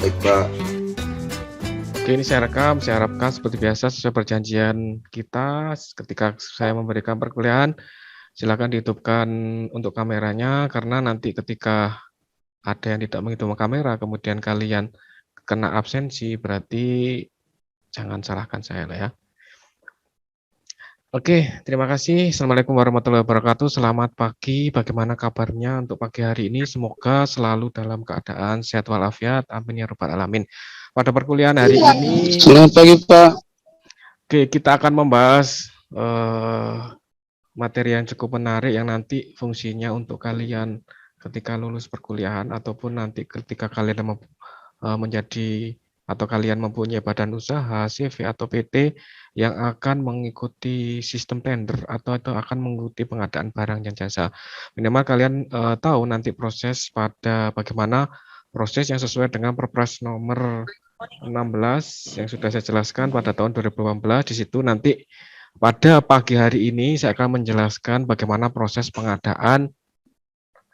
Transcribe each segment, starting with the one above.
Baik, Pak. Oke, ini saya rekam, saya harapkan seperti biasa sesuai perjanjian kita ketika saya memberikan perkuliahan, silakan dihidupkan untuk kameranya karena nanti ketika ada yang tidak menghidupkan kamera, kemudian kalian kena absensi, berarti jangan salahkan saya lah ya. Oke, terima kasih. Assalamualaikum warahmatullahi wabarakatuh. Selamat pagi. Bagaimana kabarnya untuk pagi hari ini? Semoga selalu dalam keadaan sehat walafiat. Amin ya rabbal alamin. Pada perkuliahan hari ini, Selamat pagi, Pak. oke, kita akan membahas materi yang cukup menarik yang nanti fungsinya untuk kalian ketika lulus perkuliahan ataupun nanti ketika kalian menjadi atau kalian mempunyai badan usaha, CV atau PT yang akan mengikuti sistem tender atau akan mengikuti pengadaan barang dan jasa. Minimal kalian tahu nanti proses pada bagaimana proses yang sesuai dengan Perpres nomor 16 yang sudah saya jelaskan pada tahun 2018. Di situ nanti pada pagi hari ini saya akan menjelaskan bagaimana proses pengadaan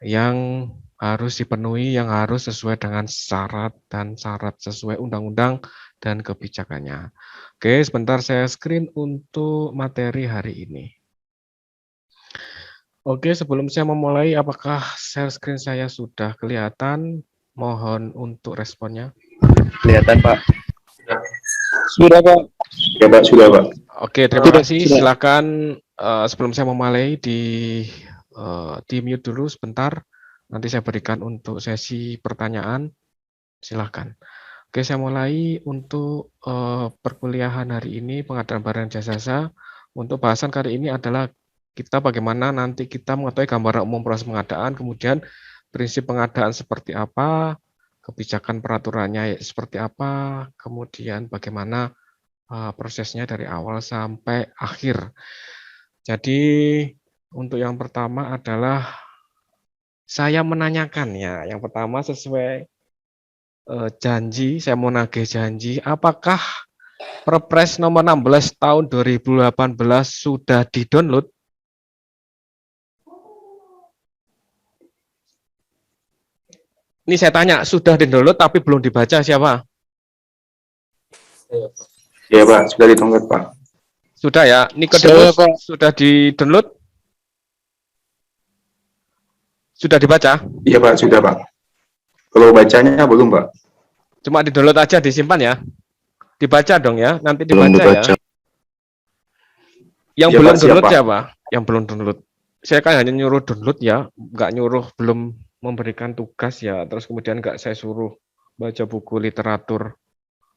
yang harus dipenuhi, yang harus sesuai dengan syarat dan syarat sesuai undang-undang dan kebijakannya. Oke, sebentar saya screen untuk materi hari ini. Oke, sebelum saya memulai, apakah share screen saya sudah kelihatan? Mohon untuk responnya. Kelihatan, Pak. Sudah, Pak. Ya, Pak. Sudah, Pak. Oke, terima kasih. Silakan sebelum saya memulai di mute dulu sebentar. Nanti saya berikan untuk sesi pertanyaan. Silakan. Oke, saya mulai untuk perkuliahan hari ini pengadaan barang jasa. Untuk bahasan kali ini adalah kita bagaimana nanti kita mengetahui gambaran umum proses pengadaan, kemudian prinsip pengadaan seperti apa, kebijakan peraturannya seperti apa, kemudian bagaimana prosesnya dari awal sampai akhir. Jadi untuk yang pertama adalah saya menanyakan ya, yang pertama sesuai janji, saya mau nagih janji, apakah Perpres nomor 16 tahun 2018 sudah di-download? Ini saya tanya, sudah di-download tapi belum dibaca siapa? Ya, Pak. Sudah ditunggu, Pak. Sudah ya, Nikodemus sudah di-download? Sudah dibaca? Iya, Pak. Sudah, Pak. Kalau bacanya belum, Pak. Cuma di-download aja, disimpan ya? Dibaca dong ya, nanti Belum dibaca dibaca. ya. Yang Ya, belum Pak, download siapa? siapa? Yang belum download. Saya kan hanya nyuruh download ya, nggak nyuruh belum memberikan tugas ya, terus kemudian nggak saya suruh baca buku literatur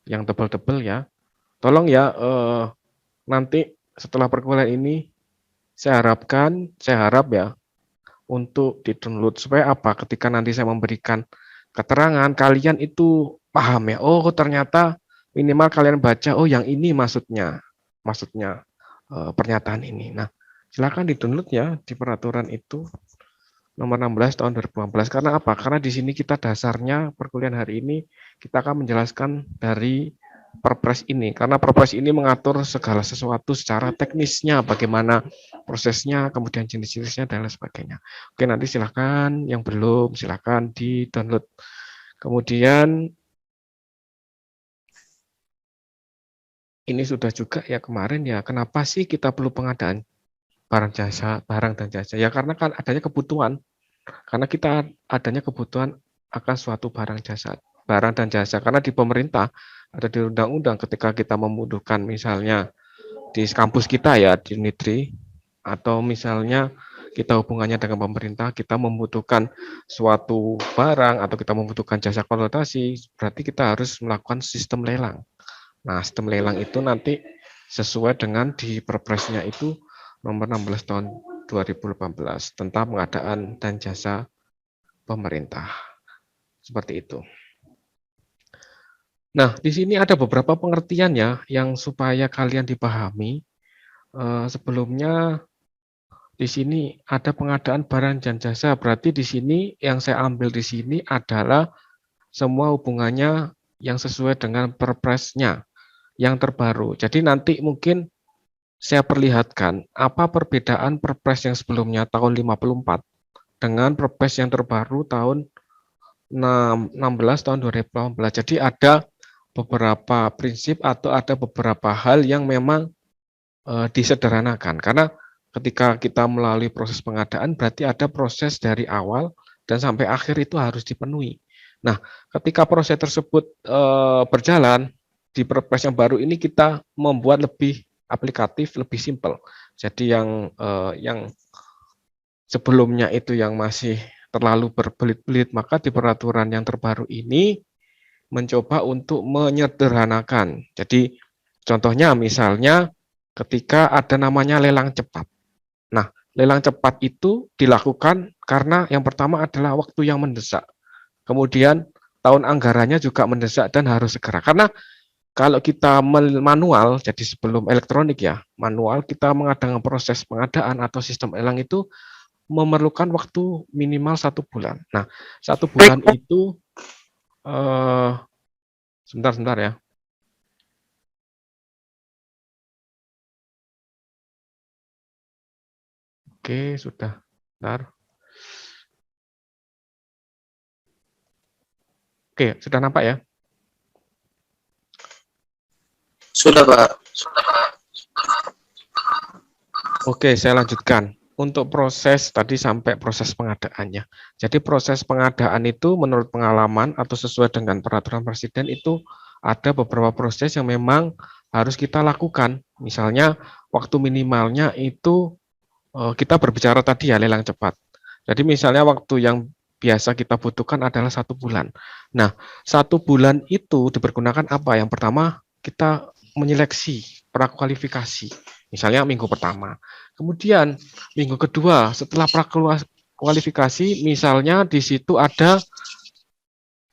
yang tebal-tebal ya. Tolong ya, nanti setelah perkuliahan ini saya harap ya, untuk di-download supaya apa? Ketika nanti saya memberikan keterangan, kalian itu paham ya. Oh, ternyata minimal kalian baca. Oh, yang ini maksudnya pernyataan ini. Nah, silakan di-download ya di peraturan itu nomor 16 tahun 2018. Karena apa? Karena di sini kita dasarnya perkuliahan hari ini kita akan menjelaskan dari Perpres ini, karena Perpres ini mengatur segala sesuatu secara teknisnya, bagaimana prosesnya, kemudian jenis-jenisnya dan lain sebagainya. Oke, nanti silakan yang belum silakan di-download. Kemudian ini sudah juga ya kemarin ya, kenapa sih kita perlu pengadaan barang dan jasa? Ya karena kan adanya kebutuhan. Karena kita adanya kebutuhan akan suatu barang dan jasa. Karena di pemerintah ada di undang-undang ketika kita membutuhkan misalnya di kampus kita ya di Unitri atau misalnya kita hubungannya dengan pemerintah, kita membutuhkan suatu barang atau kita membutuhkan jasa konsultasi, berarti kita harus melakukan sistem lelang. Nah, sistem lelang itu nanti sesuai dengan di Perpresnya itu nomor 16 tahun 2018 tentang pengadaan dan jasa pemerintah. Seperti itu. Nah, di sini ada beberapa pengertian ya yang supaya kalian dipahami. Sebelumnya di sini ada pengadaan barang dan jasa. Berarti di sini yang saya ambil di sini adalah semua hubungannya yang sesuai dengan Perpresnya yang terbaru. Jadi nanti mungkin saya perlihatkan apa perbedaan Perpres yang sebelumnya tahun 54 dengan Perpres yang terbaru tahun 16 tahun 2018. Jadi ada beberapa prinsip atau ada beberapa hal yang memang disederhanakan. Karena ketika kita melalui proses pengadaan berarti ada proses dari awal dan sampai akhir itu harus dipenuhi. Nah, ketika proses tersebut berjalan di Perpres yang baru ini kita membuat lebih aplikatif, lebih simpel. Jadi yang sebelumnya itu yang masih terlalu berbelit-belit, maka di peraturan yang terbaru ini mencoba untuk menyederhanakan. Jadi contohnya misalnya ketika ada namanya lelang cepat. Nah, lelang cepat itu dilakukan karena yang pertama adalah waktu yang mendesak. Kemudian tahun anggarannya juga mendesak dan harus segera. Karena kalau kita manual, jadi sebelum elektronik ya, manual kita mengadakan proses pengadaan atau sistem lelang itu memerlukan waktu minimal 1 bulan. Nah, 1 bulan itu sebentar ya. Oke, sudah. Bentar. Oke, sudah nampak ya? Sudah, Pak. Oke, saya lanjutkan. Untuk proses tadi sampai proses pengadaannya. Jadi proses pengadaan itu menurut pengalaman atau sesuai dengan peraturan presiden itu ada beberapa proses yang memang harus kita lakukan. Misalnya waktu minimalnya itu kita berbicara tadi ya lelang cepat. Jadi misalnya waktu yang biasa kita butuhkan adalah 1 bulan. Nah, 1 bulan itu dipergunakan apa? Yang pertama kita menyeleksi prakualifikasi. Misalnya minggu pertama. Kemudian minggu kedua setelah prakualifikasi misalnya di situ ada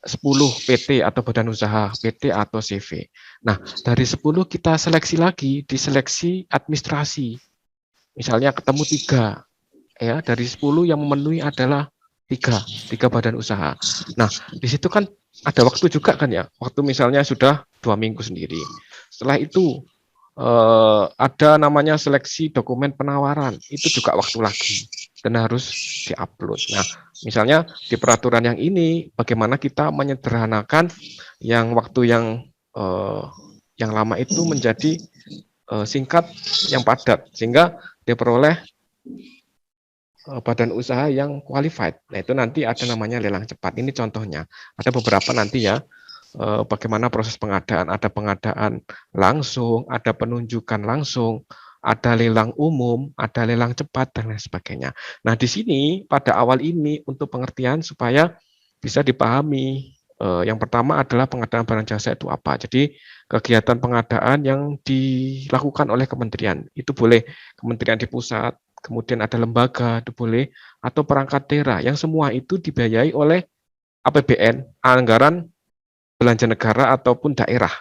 10 PT atau badan usaha, PT atau CV. Nah, dari 10 kita seleksi lagi, diseleksi administrasi. Misalnya ketemu 3, ya dari 10 yang memenuhi adalah 3 badan usaha. Nah, di situ kan ada waktu juga kan ya, waktu misalnya sudah 2 minggu sendiri. Setelah itu ada namanya seleksi dokumen penawaran, itu juga waktu lagi dan harus diupload. Nah, misalnya di peraturan yang ini, bagaimana kita menyederhanakan yang waktu yang lama itu menjadi singkat, yang padat, sehingga diperoleh badan usaha yang qualified. Nah, itu nanti ada namanya lelang cepat. Ini contohnya. Ada beberapa nanti ya, bagaimana proses pengadaan. Ada pengadaan langsung, ada penunjukan langsung, ada lelang umum, ada lelang cepat, dan lain sebagainya. Nah, di sini pada awal ini untuk pengertian supaya bisa dipahami. Yang pertama adalah pengadaan barang jasa itu apa. Jadi kegiatan pengadaan yang dilakukan oleh kementerian. Itu boleh kementerian di pusat, kemudian ada lembaga, itu boleh, atau perangkat daerah, yang semua itu dibiayai oleh APBN, anggaran belanja negara ataupun daerah,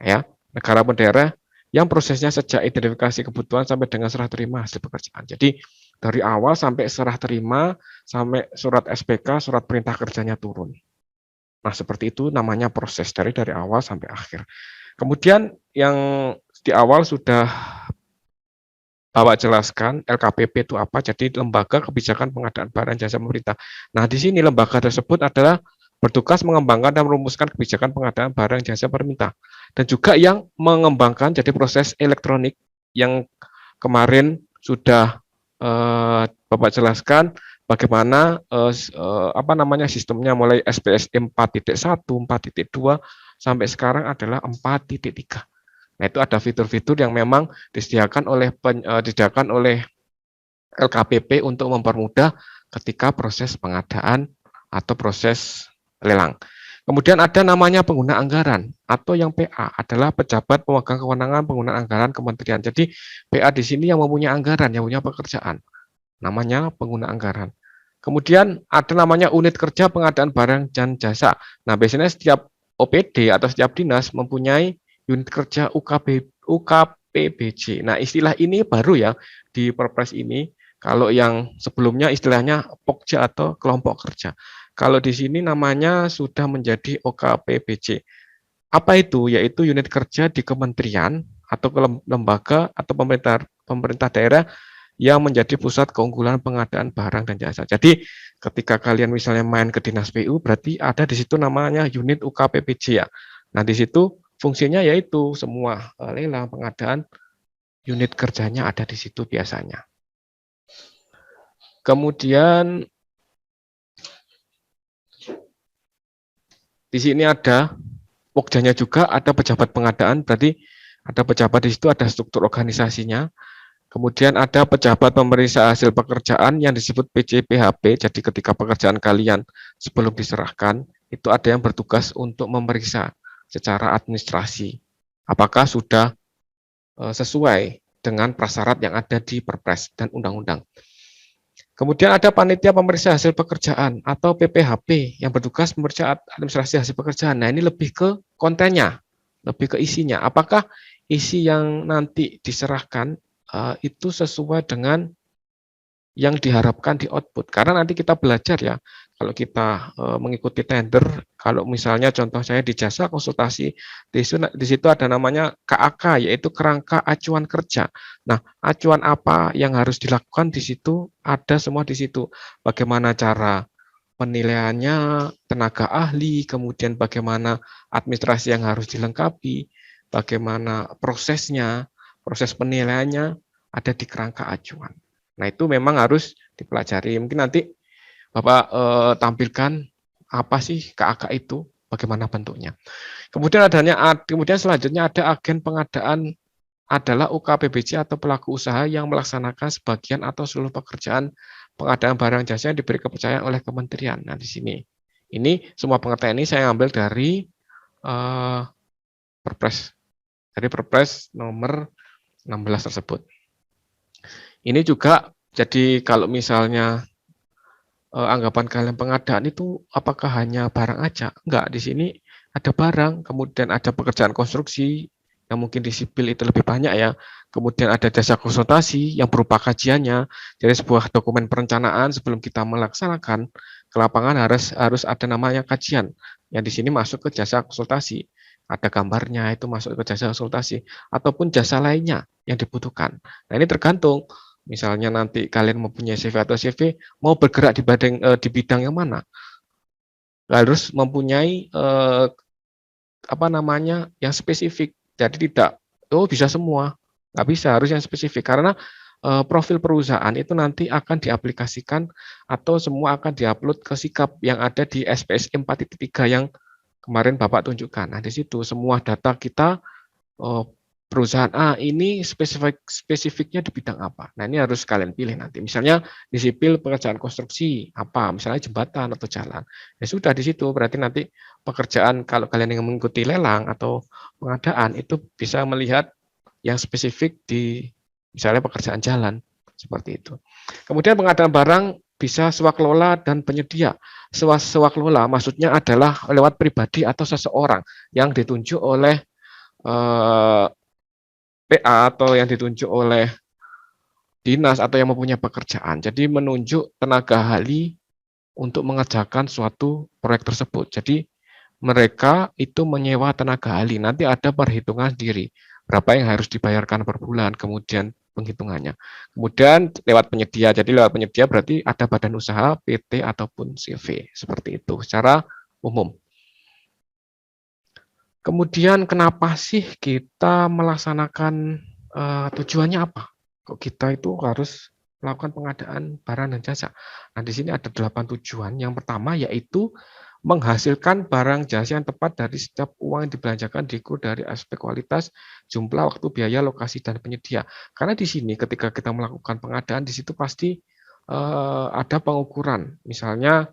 ya, negara pun daerah, yang prosesnya sejak identifikasi kebutuhan sampai dengan serah terima hasil pekerjaan. Jadi dari awal sampai serah terima, sampai surat SPK, surat perintah kerjanya turun. Nah, seperti itu namanya proses dari awal sampai akhir. Kemudian yang di awal sudah Bapak jelaskan LKPP itu apa, jadi Lembaga Kebijakan Pengadaan Barang Jasa Pemerintah. Nah, di sini lembaga tersebut adalah bertugas mengembangkan dan merumuskan kebijakan pengadaan barang jasa pemerintah. Dan juga yang mengembangkan jadi proses elektronik yang kemarin sudah Bapak jelaskan bagaimana apa namanya sistemnya mulai SPS 4.1, 4.2 sampai sekarang adalah 4.3. Nah, itu ada fitur-fitur yang memang disediakan oleh LKPP untuk mempermudah ketika proses pengadaan atau proses lelang. Kemudian ada namanya pengguna anggaran atau yang PA adalah pejabat pemegang kewenangan penggunaan anggaran kementerian. Jadi PA di sini yang mempunyai anggaran, yang punya pekerjaan. Namanya pengguna anggaran. Kemudian ada namanya unit kerja pengadaan barang dan jasa. Nah, biasanya setiap OPD atau setiap dinas mempunyai unit kerja UKPBJ. Nah, istilah ini baru ya di Perpres ini. Kalau yang sebelumnya istilahnya Pokja atau kelompok kerja. Kalau di sini namanya sudah menjadi OKPBJ. Apa itu? Yaitu unit kerja di kementerian atau lembaga atau pemerintah daerah yang menjadi pusat keunggulan pengadaan barang dan jasa. Jadi ketika kalian misalnya main ke Dinas PU, berarti ada di situ namanya unit UKPPJ ya. Nah, di situ fungsinya yaitu semua lelang pengadaan unit kerjanya ada di situ biasanya. Kemudian di sini ada pokjanya juga, ada pejabat pengadaan, berarti ada pejabat di situ, ada struktur organisasinya. Kemudian ada pejabat pemeriksa hasil pekerjaan yang disebut PCPHP. Jadi ketika pekerjaan kalian sebelum diserahkan, itu ada yang bertugas untuk memeriksa secara administrasi. Apakah sudah sesuai dengan prasyarat yang ada di Perpres dan undang-undang. Kemudian ada panitia pemeriksa hasil pekerjaan atau PPHP yang bertugas memeriksa administrasi hasil pekerjaan. Nah, ini lebih ke kontennya, lebih ke isinya. Apakah isi yang nanti diserahkan itu sesuai dengan yang diharapkan di output. Karena nanti kita belajar ya, kalau kita mengikuti tender, kalau misalnya contoh saya di jasa konsultasi, di situ ada namanya KAK, yaitu kerangka acuan kerja. Nah, acuan apa yang harus dilakukan di situ, ada semua di situ. Bagaimana cara penilaiannya, tenaga ahli, kemudian bagaimana administrasi yang harus dilengkapi, bagaimana prosesnya, proses penilaiannya ada di kerangka acuan. Nah, itu memang harus dipelajari. Mungkin nanti Bapak tampilkan apa sih KAK itu, bagaimana bentuknya. Kemudian selanjutnya ada agen pengadaan adalah UKPBJ atau pelaku usaha yang melaksanakan sebagian atau seluruh pekerjaan pengadaan barang jasa yang diberi kepercayaan oleh kementerian. Nah, di sini. Ini semua pengertian ini saya ambil dari Perpres. Dari Perpres nomor 16 tersebut. Ini juga jadi kalau misalnya anggapan kalian pengadaan itu apakah hanya barang aja? Enggak, di sini ada barang, kemudian ada pekerjaan konstruksi yang mungkin di sipil itu lebih banyak ya. Kemudian ada jasa konsultasi yang berupa kajiannya. Jadi sebuah dokumen perencanaan sebelum kita melaksanakan ke lapangan harus ada namanya kajian. Yang di sini masuk ke jasa konsultasi. Ada gambarnya itu masuk ke jasa konsultasi ataupun jasa lainnya yang dibutuhkan. Nah, ini tergantung. Misalnya nanti kalian mempunyai CV atau CV mau bergerak di bidang yang mana, harus mempunyai yang spesifik. Jadi tidak bisa semua, nggak bisa, harus yang spesifik karena profil perusahaan itu nanti akan diaplikasikan atau semua akan diupload ke sikap yang ada di SPS 4.3 yang kemarin Bapak tunjukkan. Nah, di situ semua data kita perusahaan A ini spesifiknya di bidang apa. Nah, ini harus kalian pilih nanti. Misalnya di sipil pekerjaan konstruksi apa, misalnya jembatan atau jalan. Ya sudah di situ berarti nanti pekerjaan kalau kalian yang mengikuti lelang atau pengadaan itu bisa melihat yang spesifik di misalnya pekerjaan jalan seperti itu. Kemudian pengadaan barang bisa swaklola dan penyedia. Swaklola maksudnya adalah lewat pribadi atau seseorang yang ditunjuk oleh PA atau yang ditunjuk oleh dinas atau yang mempunyai pekerjaan. Jadi menunjuk tenaga ahli untuk mengerjakan suatu proyek tersebut. Jadi mereka itu menyewa tenaga ahli. Nanti ada perhitungan sendiri. Berapa yang harus dibayarkan per bulan, kemudian penghitungannya. Kemudian lewat penyedia. Jadi lewat penyedia berarti ada badan usaha, PT ataupun CV. Seperti itu secara umum. Kemudian kenapa sih kita melaksanakan tujuannya apa? Kok kita itu harus melakukan pengadaan barang dan jasa? Nah, di sini ada 8 tujuan. Yang pertama yaitu menghasilkan barang jasa yang tepat dari setiap uang yang dibelanjakan diukur dari aspek kualitas, jumlah, waktu, biaya, lokasi, dan penyedia. Karena di sini ketika kita melakukan pengadaan, di situ pasti ada pengukuran. Misalnya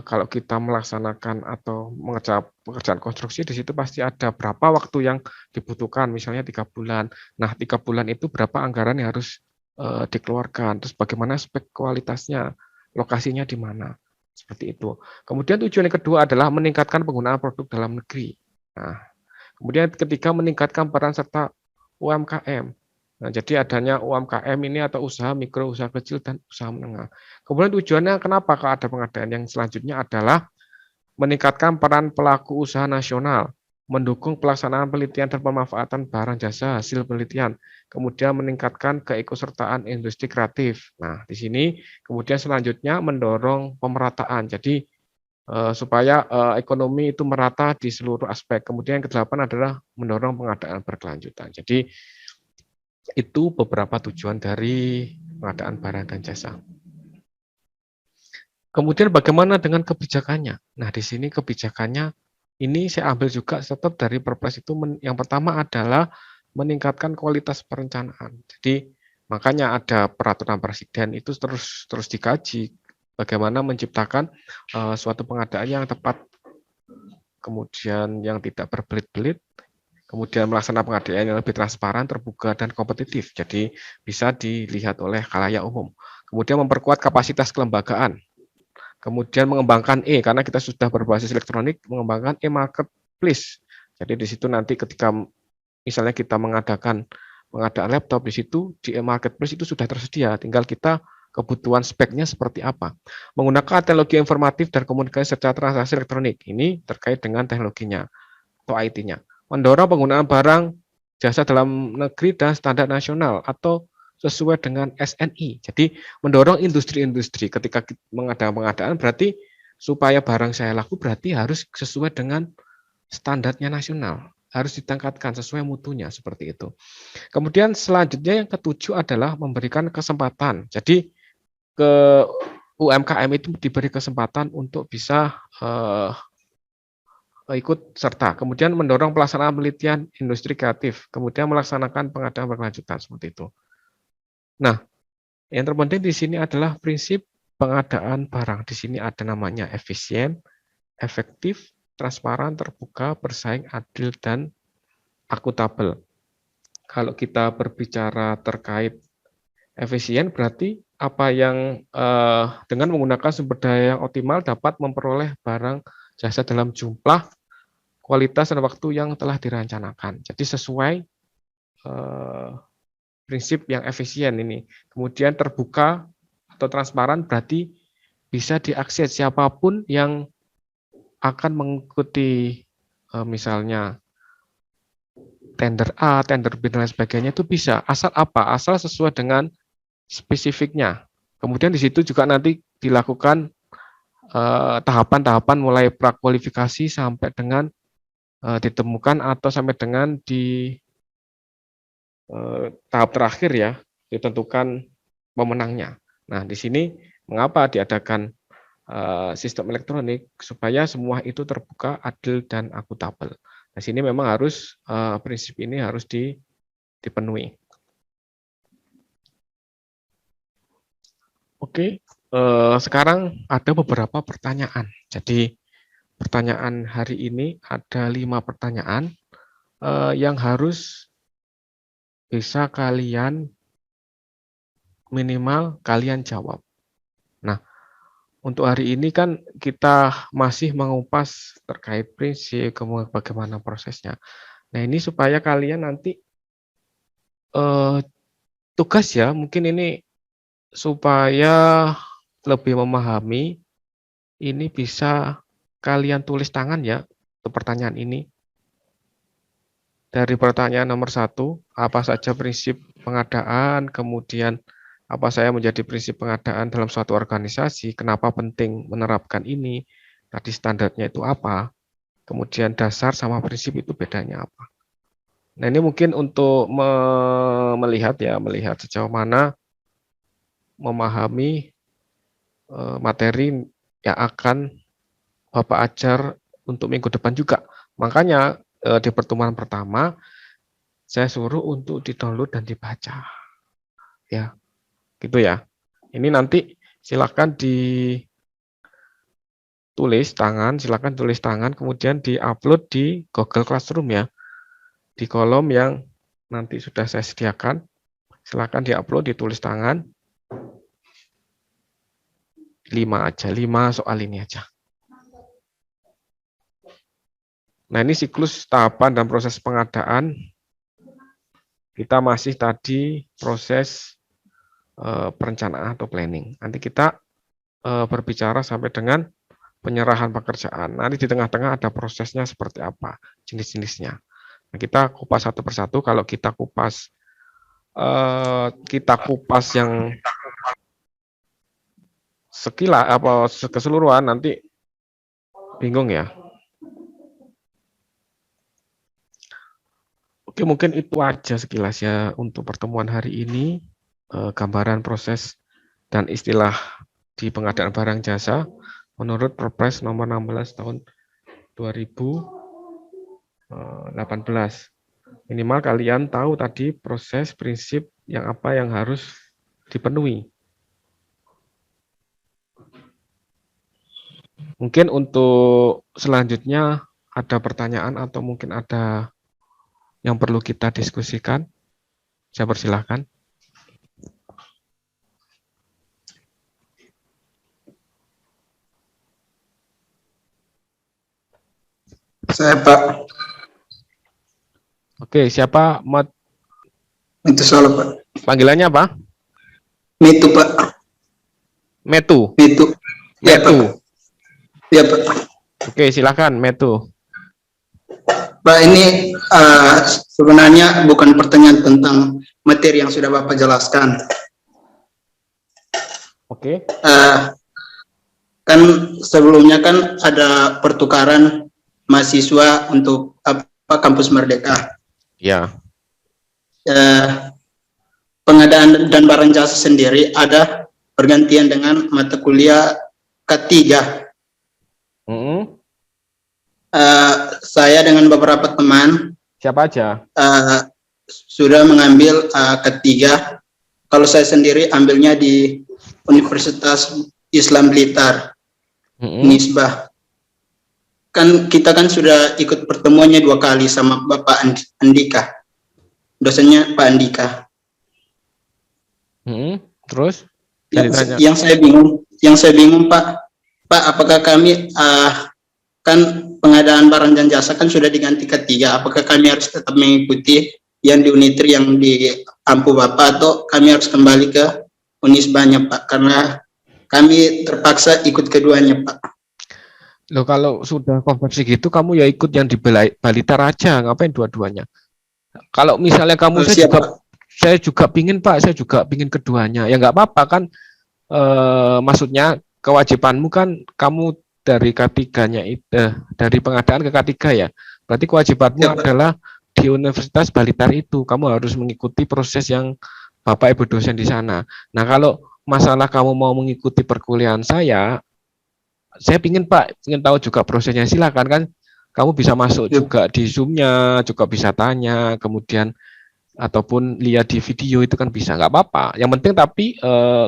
kalau kita melaksanakan atau mengerjakan pekerjaan konstruksi di situ pasti ada berapa waktu yang dibutuhkan, misalnya 3 bulan. Nah, 3 bulan itu berapa anggaran yang harus dikeluarkan, terus bagaimana spek kualitasnya, lokasinya di mana, seperti itu. Kemudian tujuan yang kedua adalah meningkatkan penggunaan produk dalam negeri. Nah, kemudian ketika meningkatkan peran serta UMKM. Nah, jadi adanya UMKM ini atau usaha mikro, usaha kecil, dan usaha menengah. Kemudian tujuannya kenapa kalau ada pengadaan yang selanjutnya adalah meningkatkan peran pelaku usaha nasional mendukung pelaksanaan penelitian dan pemanfaatan barang jasa hasil penelitian, kemudian meningkatkan keikutsertaan industri kreatif. Nah, di sini kemudian selanjutnya mendorong pemerataan. Jadi supaya ekonomi itu merata di seluruh aspek. Kemudian yang kedelapan adalah mendorong pengadaan berkelanjutan. Jadi itu beberapa tujuan dari pengadaan barang dan jasa. Kemudian bagaimana dengan kebijakannya? Nah, di sini kebijakannya ini saya ambil juga tetap dari Perpres itu yang pertama adalah meningkatkan kualitas perencanaan. Jadi makanya ada peraturan presiden itu terus dikaji bagaimana menciptakan suatu pengadaan yang tepat, kemudian yang tidak berbelit-belit, kemudian melaksanakan pengadaan yang lebih transparan, terbuka, dan kompetitif. Jadi bisa dilihat oleh khalayak umum. Kemudian memperkuat kapasitas kelembagaan. Kemudian mengembangkan karena kita sudah berbasis elektronik, mengembangkan marketplace. Jadi di situ nanti ketika misalnya kita pengadaan laptop, di situ di marketplace itu sudah tersedia, tinggal kita kebutuhan speknya seperti apa. Menggunakan teknologi informatif dan komunikasi serta transaksi elektronik, ini terkait dengan teknologinya atau IT-nya. Mendorong penggunaan barang jasa dalam negeri dan standar nasional atau sesuai dengan SNI. Jadi mendorong industri-industri ketika mengadakan pengadaan berarti supaya barang saya laku berarti harus sesuai dengan standarnya nasional, harus ditingkatkan sesuai mutunya seperti itu. Kemudian selanjutnya yang ketujuh adalah memberikan kesempatan. Jadi ke UMKM itu diberi kesempatan untuk bisa ikut serta. Kemudian mendorong pelaksanaan penelitian industri kreatif. Kemudian melaksanakan pengadaan berkelanjutan seperti itu. Nah, yang terpenting di sini adalah prinsip pengadaan barang. Di sini ada namanya efisien, efektif, transparan, terbuka, bersaing, adil, dan akuntabel. Kalau kita berbicara terkait efisien, berarti apa yang dengan menggunakan sumber daya yang optimal dapat memperoleh barang jasa dalam jumlah, kualitas, dan waktu yang telah dirancanakan. Jadi sesuai prinsip yang efisien ini. Kemudian terbuka atau transparan berarti bisa diakses siapapun yang akan mengikuti misalnya tender A, tender B, dan lain sebagainya itu bisa. Asal apa? Asal sesuai dengan spesifiknya. Kemudian di situ juga nanti dilakukan tahapan-tahapan mulai prakualifikasi sampai dengan ditemukan atau sampai dengan di tahap terakhir ya, ditentukan pemenangnya. Nah, di sini mengapa diadakan sistem elektronik supaya semua itu terbuka, adil, dan akuntabel. Nah, sini memang harus prinsip ini harus dipenuhi. Oke, sekarang ada beberapa pertanyaan. Jadi pertanyaan hari ini ada 5 pertanyaan yang harus bisa kalian minimal kalian jawab. Nah, untuk hari ini kan kita masih mengupas terkait prinsip, kemudian bagaimana prosesnya. Nah, ini supaya kalian nanti tugas ya, mungkin ini supaya lebih memahami, ini bisa kalian tulis tangan ya untuk pertanyaan ini. Dari pertanyaan nomor 1, apa saja prinsip pengadaan, kemudian apa saya menjadi prinsip pengadaan dalam suatu organisasi, kenapa penting menerapkan ini, tadi standarnya itu apa, kemudian dasar sama prinsip itu bedanya apa. Nah, ini mungkin untuk melihat sejauh mana memahami materi yang akan Bapak ajar untuk minggu depan juga. Makanya di pertemuan pertama saya suruh untuk di-download dan dibaca. Ya, gitu ya. Ini nanti silakan tulis tangan, kemudian di-upload di Google Classroom ya. Di kolom yang nanti sudah saya sediakan, silakan di-upload, ditulis tangan. 5 aja, 5 soal ini aja. Nah, ini siklus tahapan dan proses pengadaan. Kita masih tadi proses perencanaan atau planning. Nanti kita berbicara sampai dengan penyerahan pekerjaan. Nanti di tengah-tengah ada prosesnya seperti apa, jenis-jenisnya. Nah, kita kupas satu persatu. Kalau kita kupas yang sekilas apa keseluruhan nanti bingung ya. Oke, mungkin itu aja sekilas ya untuk pertemuan hari ini. Gambaran proses dan istilah di pengadaan barang jasa menurut Perpres nomor 16 tahun 2018. Minimal kalian tahu tadi proses prinsip yang apa yang harus dipenuhi. Mungkin untuk selanjutnya ada pertanyaan atau mungkin ada yang perlu kita diskusikan. Saya persilahkan. Saya Pak. Oke, siapa? Itu soal Pak. Panggilannya apa? Mitu Pak. Metu. Mitu. Ya, Metu. Pak. Ya Pak. Oke, silakan Metu. Pak, ini sebenarnya bukan pertanyaan tentang materi yang sudah Bapak jelaskan. Oke. Kan sebelumnya kan ada pertukaran mahasiswa untuk kampus Merdeka. Ya. Pengadaan dan barang jasa sendiri ada pergantian dengan mata kuliah K3. Saya dengan beberapa teman. Siapa aja? Sudah mengambil K3. Kalau saya sendiri ambilnya di Universitas Islam Blitar, Nisbah. Kan kita kan sudah ikut pertemuannya 2 kali sama Bapak Andika, dosennya Pak Andika. Terus? Yang saya bingung Pak, apakah kami kan pengadaan barang dan jasa kan sudah diganti K3, apakah kami harus tetap mengikuti yang di Unitri yang di Ampu Bapak, atau kami harus kembali ke Unisbanya Pak, karena kami terpaksa ikut keduanya Pak. Loh, kalau sudah konversi gitu kamu ya ikut yang di Blitar aja, ngapain dua-duanya? Kalau misalnya kamu saya juga pingin Pak, saya juga pingin keduanya, ya nggak apa-apa kan. Maksudnya kewajibanmu kan kamu dari K3-nya itu, dari pengadaan ke K3 ya, berarti kewajibanmu adalah di Universitas Blitar itu kamu harus mengikuti proses yang Bapak Ibu dosen di sana. Nah, kalau masalah kamu mau mengikuti perkuliahan saya pingin Pak, ingin tahu juga prosesnya, silakan kan. Kamu bisa masuk juga di Zoom-nya, juga bisa tanya, kemudian ataupun lihat di video itu kan bisa, nggak apa-apa. Yang penting tapi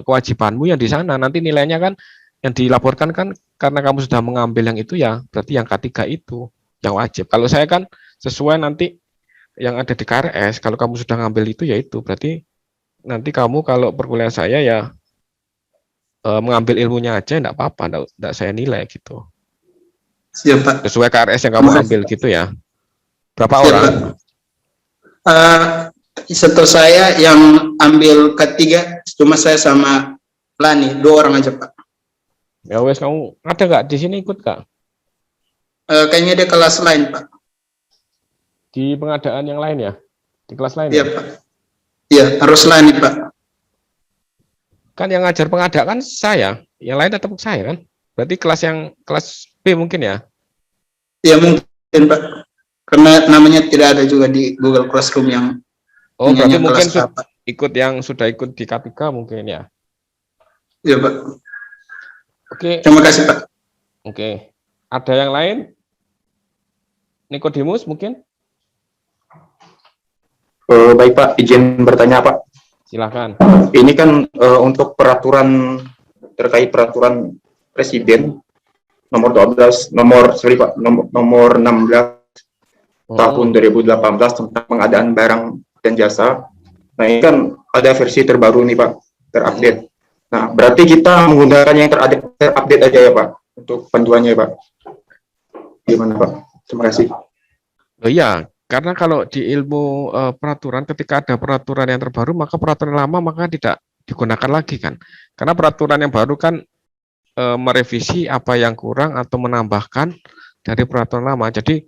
kewajibanmu yang di sana, nanti nilainya kan yang dilaporkan kan karena kamu sudah mengambil yang itu ya, berarti yang K3 itu yang wajib. Kalau saya kan sesuai nanti yang ada di KRS, kalau kamu sudah ngambil itu ya itu, berarti nanti kamu kalau perkuliahan saya ya mengambil ilmunya aja enggak apa-apa, enggak saya nilai gitu. Siap Pak. Sesuai KRS yang kamu ambil gitu ya. Berapa Siap, orang? Setelah saya yang ambil K3 cuma saya sama Lani, 2 orang aja Pak. Ya wes, kamu ada nggak di sini ikut Kak? Kayaknya dia kelas lain Pak. Di pengadaan yang lain ya? Di kelas lain? Iya ya? Pak. Iya, harus Lani Pak. Kan yang ngajar pengadaan kan saya, yang lain tetap saya kan? Berarti kelas B mungkin ya? Iya mungkin Pak, karena namanya tidak ada juga di Google Classroom yang. Oh, berarti mungkin ikut yang sudah ikut di K3 mungkin ya? Iya Pak. Oke. Terima kasih Pak. Oke. Ada yang lain? Nikodemus mungkin? Baik Pak, izin bertanya Pak. Silahkan. Ini kan untuk peraturan terkait peraturan Presiden nomor 16 tahun 2018 tentang pengadaan barang dan jasa. Nah, ini kan ada versi terbaru nih Pak, terupdate. Nah, berarti kita menggunakan yang terupdate aja ya Pak untuk panduannya Pak. Gimana Pak? Terima kasih. Oh iya, karena kalau di ilmu peraturan, ketika ada peraturan yang terbaru, maka peraturan lama maka tidak digunakan lagi kan. Karena peraturan yang baru kan merevisi apa yang kurang atau menambahkan dari peraturan lama. Jadi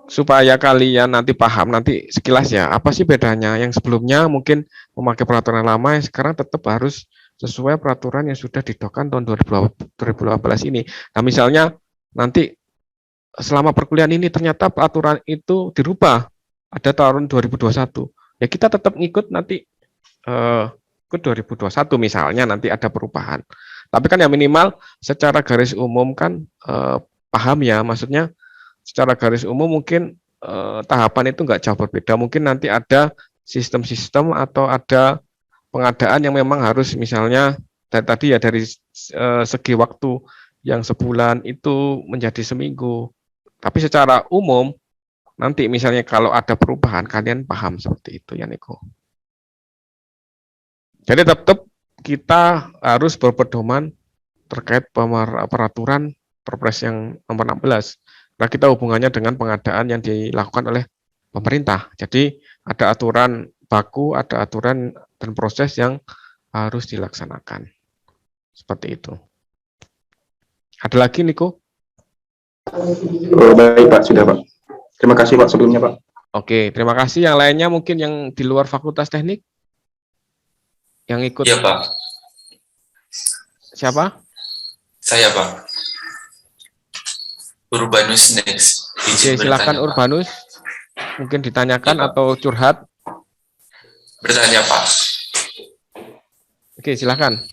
supaya kalian nanti paham nanti sekilas ya apa sih bedanya yang sebelumnya mungkin memakai peraturan lama yang sekarang tetap harus sesuai peraturan yang sudah didokkan tahun 2018 ini. Nah misalnya nanti selama perkuliahan ini ternyata peraturan itu dirubah ada tahun 2021 ya kita tetap ngikut nanti ke 2021 misalnya nanti ada perubahan. Tapi kan yang minimal secara garis umum kan paham ya maksudnya secara garis umum mungkin tahapan itu nggak jauh berbeda. Mungkin nanti ada sistem-sistem atau ada pengadaan yang memang harus misalnya dari tadi ya dari segi waktu yang sebulan itu menjadi seminggu. Tapi secara umum nanti misalnya kalau ada perubahan kalian paham seperti itu ya Niko. Jadi tetap kita harus berpedoman terkait peraturan Perpres yang nomor 16. Nah, kita hubungannya dengan pengadaan yang dilakukan oleh pemerintah. Jadi ada aturan baku, ada aturan dan proses yang harus dilaksanakan. Seperti itu. Ada lagi, Niko? Oh, baik Pak, sudah Pak. Terima kasih Pak sebelumnya Pak. Oke, terima kasih. Yang lainnya mungkin yang di luar Fakultas Teknik? Yang ikut? Iya Pak. Siapa? Saya Pak. Urbanus next. Oke, silakan Urbanus. Mungkin ditanyakan ya, atau curhat. Bertanya Pak. Oke, silakan.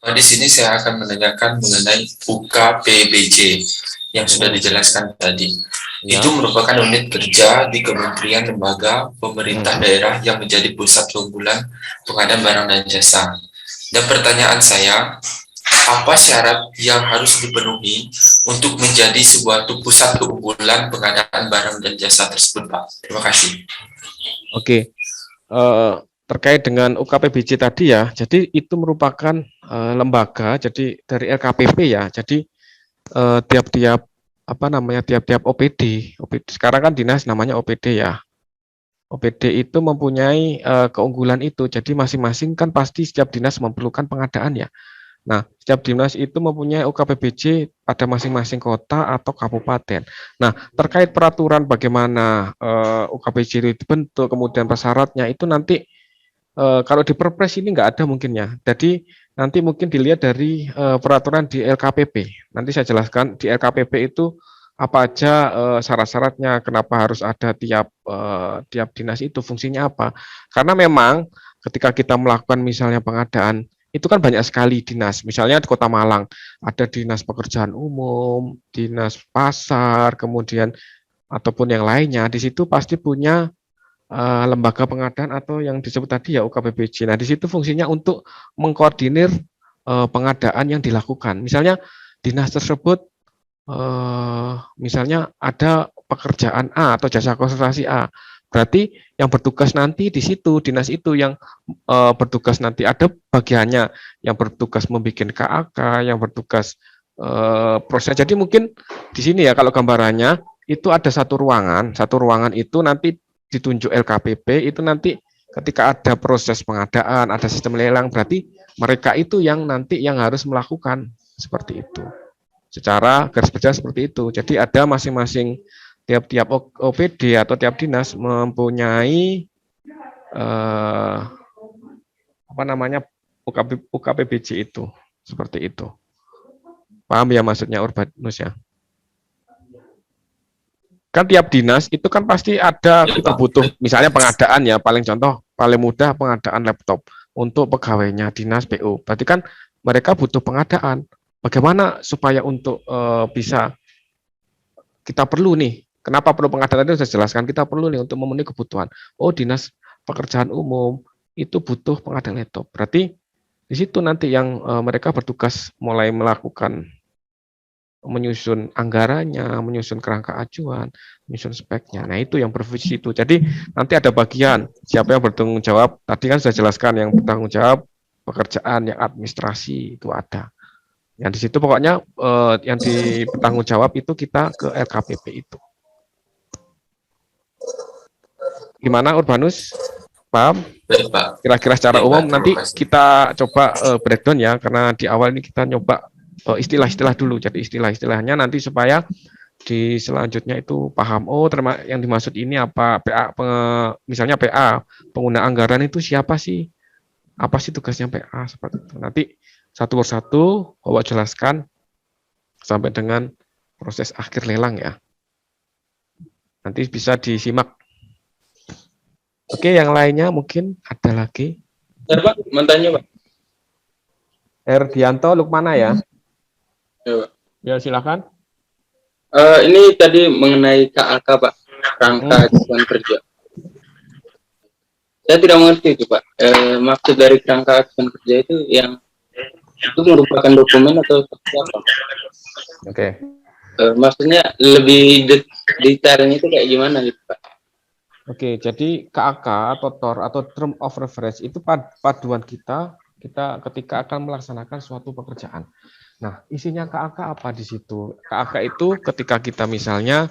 Di sini saya akan menanyakan mengenai UKPBJ yang sudah dijelaskan tadi. Ya. Itu merupakan unit kerja di kementerian lembaga pemerintah daerah yang menjadi pusat keunggulan pengadaan barang dan jasa. Dan pertanyaan saya, apa syarat yang harus dipenuhi untuk menjadi sebuah pusat keunggulan pengadaan barang dan jasa tersebut, Pak? Terima kasih. Oke, terkait dengan UKPBJ tadi ya, jadi itu merupakan lembaga, jadi dari LKPP ya, jadi tiap-tiap tiap-tiap OPD, sekarang kan dinas namanya OPD ya. OPD itu mempunyai keunggulan itu, jadi masing-masing kan pasti setiap dinas memerlukan pengadaan ya. Nah, setiap dinas itu mempunyai UKPBJ pada masing-masing kota atau kabupaten. Nah, terkait peraturan bagaimana UKPBJ itu dibentuk, kemudian persyaratnya itu nanti kalau di Perpres ini nggak ada mungkin ya. Jadi nanti mungkin dilihat dari peraturan di LKPP. Nanti saya jelaskan di LKPP itu apa aja syarat-syaratnya, kenapa harus ada tiap dinas itu fungsinya apa. Karena memang ketika kita melakukan misalnya pengadaan itu kan banyak sekali dinas. Misalnya di Kota Malang ada dinas pekerjaan umum, dinas pasar, kemudian ataupun yang lainnya. Di situ pasti punya lembaga pengadaan atau yang disebut tadi ya UKPBJ. Nah, di situ fungsinya untuk mengkoordinir pengadaan yang dilakukan. Misalnya dinas tersebut misalnya ada pekerjaan A atau jasa konsultasi A. Berarti yang bertugas nanti di situ, dinas itu yang bertugas nanti ada bagiannya, yang bertugas membuat KAK, yang bertugas proses. Jadi mungkin di sini ya kalau gambarannya itu ada satu ruangan itu nanti ditunjuk LKPP, itu nanti ketika ada proses pengadaan, ada sistem lelang, berarti mereka itu yang nanti yang harus melakukan seperti itu. Secara garis besar seperti itu. Jadi ada masing-masing tiap-tiap OPD atau tiap dinas mempunyai UKPBJ itu seperti itu. Paham ya maksudnya Urbanus ya? Kan tiap dinas itu kan pasti ada kita butuh misalnya pengadaan ya, paling contoh paling mudah pengadaan laptop untuk pegawainya dinas PU. Berarti kan mereka butuh pengadaan. Bagaimana supaya untuk bisa kita perlu nih. Kenapa perlu pengadaan itu saya jelaskan, kita perlu nih untuk memenuhi kebutuhan. Oh, dinas pekerjaan umum itu butuh pengadaan laptop. Berarti di situ nanti yang mereka bertugas mulai melakukan menyusun anggarannya, menyusun kerangka acuan, menyusun speknya. Nah, itu yang berfungsi itu. Jadi nanti ada bagian siapa yang bertanggung jawab. Tadi kan saya jelaskan yang bertanggung jawab pekerjaan, yang administrasi itu ada. Yang di situ pokoknya yang di bertanggung jawab itu kita ke LKPP itu. Gimana Urbanus? Paham? Baik, Pak. Kira-kira secara Baik, Pak. umum Terima nanti kasih. kita coba breakdown ya, karena di awal ini kita nyoba istilah-istilah dulu. Jadi istilah-istilahnya nanti supaya di selanjutnya itu paham, oh yang dimaksud ini apa, misalnya PA, pengguna anggaran itu siapa sih? Apa sih tugasnya PA, seperti itu. Nanti satu persatu Bapak jelaskan sampai dengan proses akhir lelang ya. Nanti bisa disimak. Oke, yang lainnya mungkin ada lagi. Bentar, Pak, mantannya, Pak. Erdianto Lukmana ya. Ya, Pak. Ya, silakan. Ini tadi mengenai KAK, Pak, kerangka acuan kerja. Saya tidak mengerti itu, Pak. Maksud dari kerangka acuan kerja itu yang itu merupakan dokumen atau seperti apa? Oke. Maksudnya lebih detailnya itu kayak gimana gitu, Pak? Oke, jadi KAK atau TOR atau Term of Reference itu paduan kita ketika akan melaksanakan suatu pekerjaan. Nah, isinya KAK apa di situ? KAK itu ketika kita misalnya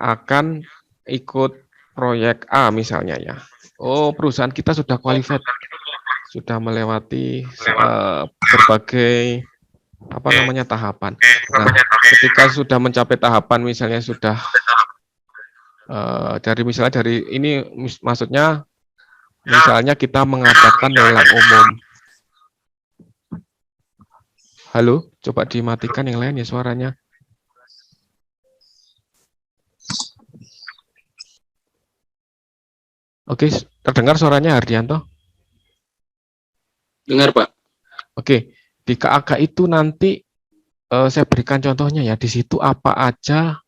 akan ikut proyek A misalnya ya. Oh, perusahaan kita sudah qualified, sudah melewati berbagai tahapan. Nah, ketika sudah mencapai tahapan misalnya sudah dari ini maksudnya misalnya kita mengadakan lelang umum. Halo, coba dimatikan yang lain ya suaranya. Oke, terdengar suaranya Hardianto? Dengar, Pak. Oke, di KAK itu nanti saya berikan contohnya ya, di situ apa aja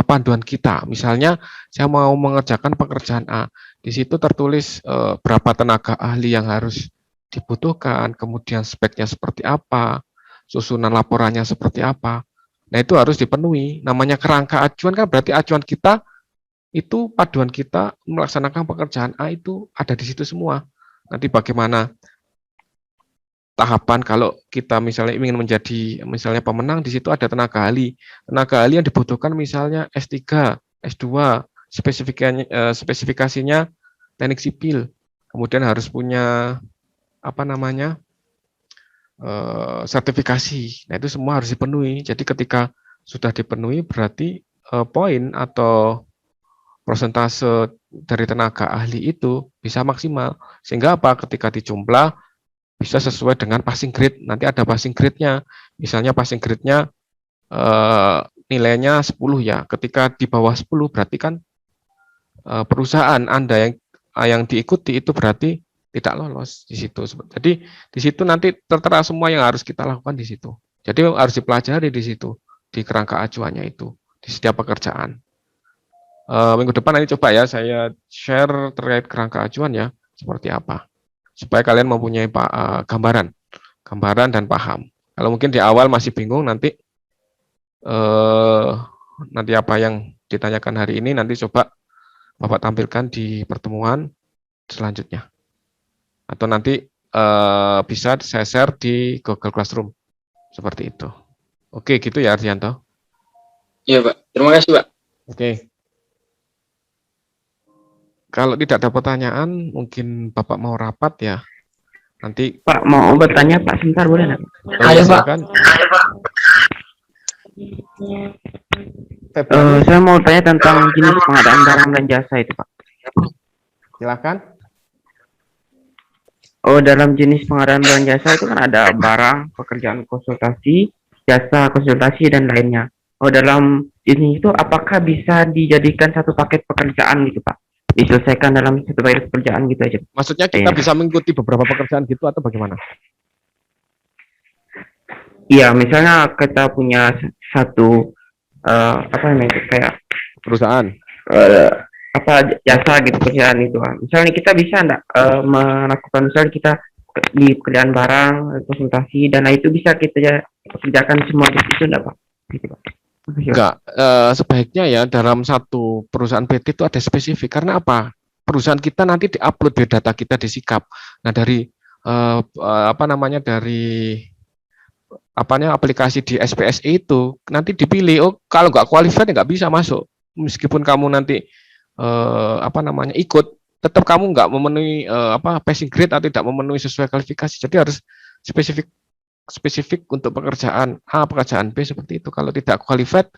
panduan kita. Misalnya saya mau mengerjakan pekerjaan A, di situ tertulis berapa tenaga ahli yang harus dibutuhkan, kemudian speknya seperti apa, susunan laporannya seperti apa. Nah, itu harus dipenuhi. Namanya kerangka acuan kan berarti acuan kita itu paduan kita melaksanakan pekerjaan A itu ada di situ semua. Nanti bagaimana tahapan kalau kita misalnya ingin menjadi misalnya pemenang, di situ ada tenaga ahli. Tenaga ahli yang dibutuhkan misalnya S3, S2, spesifikasinya teknik sipil. Kemudian harus punya sertifikasi. Nah, itu semua harus dipenuhi. Jadi ketika sudah dipenuhi berarti poin atau persentase dari tenaga ahli itu bisa maksimal. Sehingga apa? Ketika dijumlah bisa sesuai dengan passing grade. Nanti ada passing grade-nya. Misalnya passing grade-nya nilainya 10 ya. Ketika di bawah 10 berarti kan perusahaan Anda yang diikuti itu berarti tidak lolos di situ. Jadi di situ nanti tertera semua yang harus kita lakukan di situ. Jadi harus dipelajari di situ, di kerangka acuannya itu, di setiap pekerjaan. Minggu depan nanti coba ya saya share terkait kerangka acuan ya, seperti apa. Supaya kalian mempunyai gambaran dan paham. Kalau mungkin di awal masih bingung, nanti apa yang ditanyakan hari ini nanti coba Bapak tampilkan di pertemuan selanjutnya. Atau nanti bisa saya share di Google Classroom. Seperti itu. Oke, gitu ya Ardianto. Iya, Pak. Terima kasih, Pak. Oke. Kalau tidak ada pertanyaan, mungkin Bapak mau rapat ya. Nanti Pak, mau bertanya Pak, sebentar boleh nggak? ya, silakan. Saya mau tanya tentang jenis pengadaan barang dan jasa itu, Pak. Silakan. Oh, dalam jenis pengadaan barang jasa itu kan ada barang, pekerjaan konsultasi, jasa konsultasi, dan lainnya. Oh, dalam jenis itu apakah bisa dijadikan satu paket pekerjaan gitu, Pak? Diselesaikan dalam satu paket pekerjaan gitu aja. Maksudnya kita bisa mengikuti beberapa pekerjaan gitu atau bagaimana? Iya, misalnya kita punya satu kayak Perusahaan. jasa gitu pekerjaan itu. Misalnya kita bisa enggak melakukan misalnya kita di pekerjaan barang, konsultasi, dan itu bisa kita kerjakan semua di situ enggak, Pak? Gitu, Pak. Enggak, sebaiknya ya dalam satu perusahaan PT itu ada spesifik. Karena apa? Perusahaan kita nanti diupload biodata kita di Sikap. Nah, dari aplikasi di SPSI itu nanti dipilih. Oh, kalau nggak qualified nggak bisa masuk. Meskipun kamu nanti ikut tetap kamu nggak memenuhi passing grade atau tidak memenuhi sesuai kualifikasi. Jadi harus spesifik untuk pekerjaan A, pekerjaan B seperti itu. Kalau tidak qualified,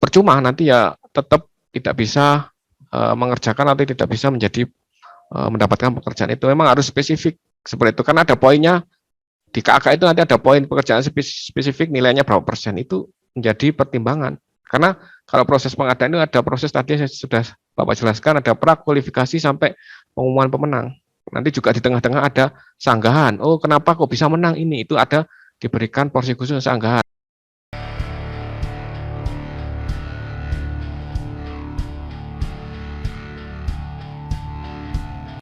percuma nanti ya tetap tidak bisa mengerjakan atau tidak bisa mendapatkan pekerjaan itu. Memang harus spesifik seperti itu. Karena ada poinnya di KAK itu, nanti ada poin pekerjaan spesifik nilainya berapa persen, itu menjadi pertimbangan. Karena kalau proses pengadaan itu ada proses tadi saya sudah Bapak jelaskan, ada prakualifikasi sampai pengumuman pemenang. Nanti juga di tengah-tengah ada sanggahan. Oh, kenapa kok bisa menang ini? Itu ada diberikan porsi khusus sanggahan.